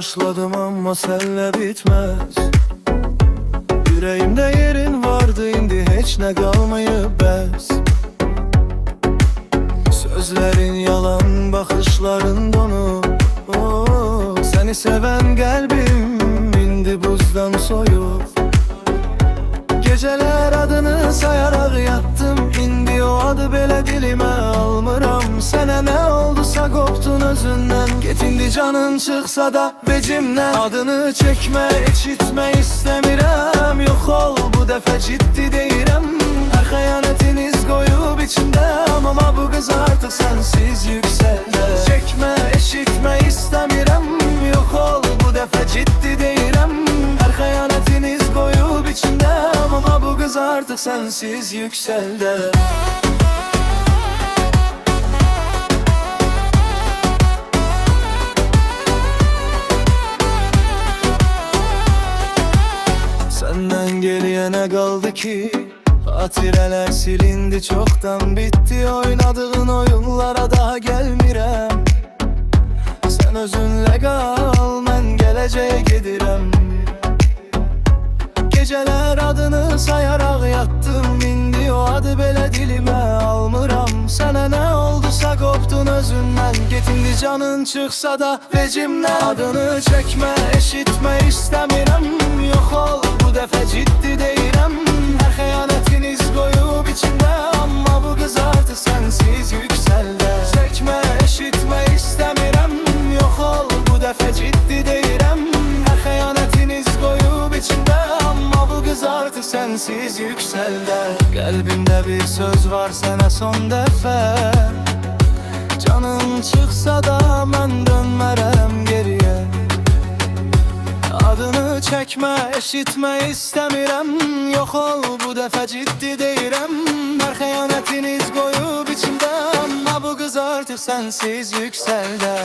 başladım ama senle bitmez. Yüreğimde yerin vardı, indi hiç ne kalmayıp bez. Sözlerin yalan, bakışların donu. Seni seven kalbim indi buzdan soyup. Geceler adını sayarak yattım, indi o adı belə dilimə almıram. Sənə nə oldusa qopdun özündən, get indi canın çıxsa da vecimdən. Adını çəkmə, eşitmə istəmirəm, yox ol bu dəfə ciddi deyirəm. Hər xəyanətiniz qoyub içimdəm, amma bu qız artıq sənsiz yüksələr. Çəkmə, eşitmə istəmirəm, yox ol bu dəfə ciddi deyirəm. Hər xəyanətiniz qoyub içimdəm, amma bu qız artıq sənsiz yüksələr. Səndən geriyə nə qaldı ki? Xatirələr silindi, çoxdan bitdi. Oynadığın oyunlara daha gəlmirəm. Sən özünlə qal, mən gələcəyə gedirəm. Geceler adını sayarak yattım, indi o adı belə dilimə almıram. Sənə nə oldusa qopdun özündən, get indi canın çıxsa da vecimdən. Adını çəkmə, eşitmə istəmirəm, yox ol bu dəfə ciddi deyirəm. Hər xəyanətiniz qoyub içimdə, amma bu qız artıq sənsiz yüksələr. Çəkmə, eşitmə istəmirəm, yox ol bu dəfə ciddi deyirəm. Hər xəyanətiniz qoyub içimdə, amma bu qız artıq sənsiz yüksələr. Qəlbimdə bir söz var sənə son dəfə, canın çıxsa da mən dönmərəm geriyə. Adını çəkmə, eşitmə istəmirəm, yox ol bu dəfə ciddi deyirəm. Hər xəyanətiniz qoyub içimdə, amma bu qız artıq sənsiz yüksələr.